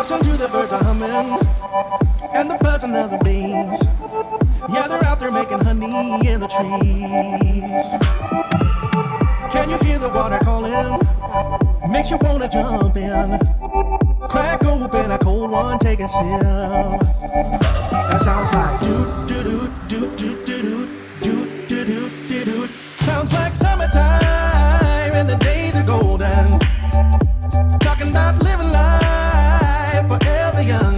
Listen to the birds are humming and the buzzing of the bees. Yeah, they're out there making honey in the trees. Can you hear the water calling? Makes you wanna jump in. Crack open a cold one, take a sip. That sounds like do-do-do-do-do-do-do-do-do-do. Sounds like summertime and the days are golden. Talking about living life forever young.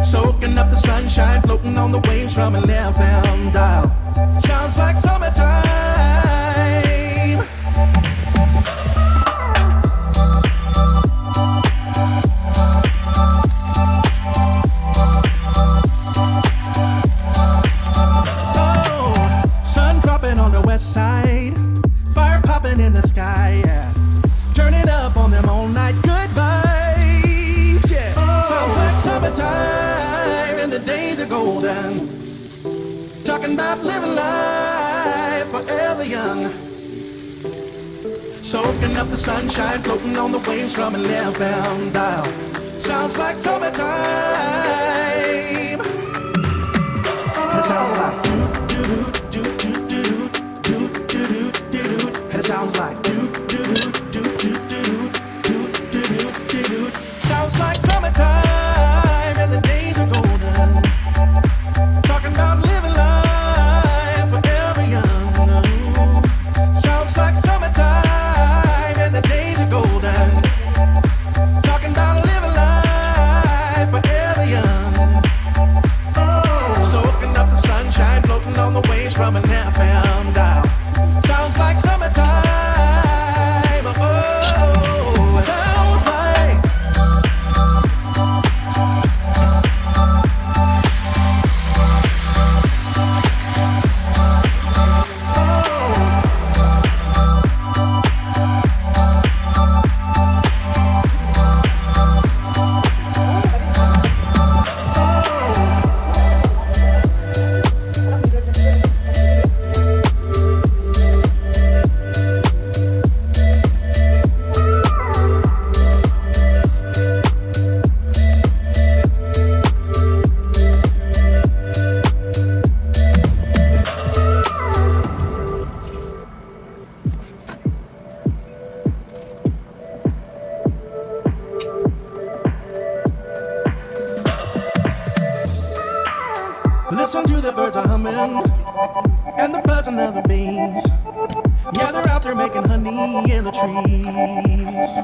Soaking up the sunshine, floating on the waves from an FM dial. Sounds like summertime. Side, fire popping in the sky, yeah. Turn it up on them all night, good vibes, yeah. Sounds like summertime and the days are golden. Talking about living life forever young. Soaking up the sunshine, floating on the waves from an FM dial. Sounds like summertime. It sounds like it sounds like do-do-do-do-do-do-do-do-do-do-do. Sounds like summertime and the days are golden. Talking about living life forever young. Sounds like summertime and the days are golden. Talking about living life forever young. Soaking up the sunshine, floating on the waves from an FM dial. Sounds like summertime. Oh, sounds like. Listen to the birds are humming and the buzzing of the bees. Yeah, they're out there making honey in the trees.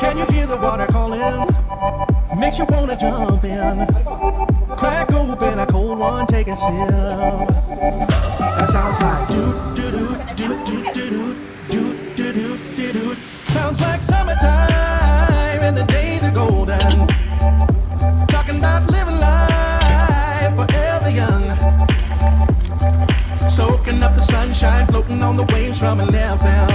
Can you hear the water calling? Makes you wanna jump in. Crack open a cold one, take a sip. That sounds like do-do-do-do-do-do-do-do-do-do. Sounds like summertime and the days are golden. Talking about living life forever young. Soaking up the sunshine, floating on the waves from an FM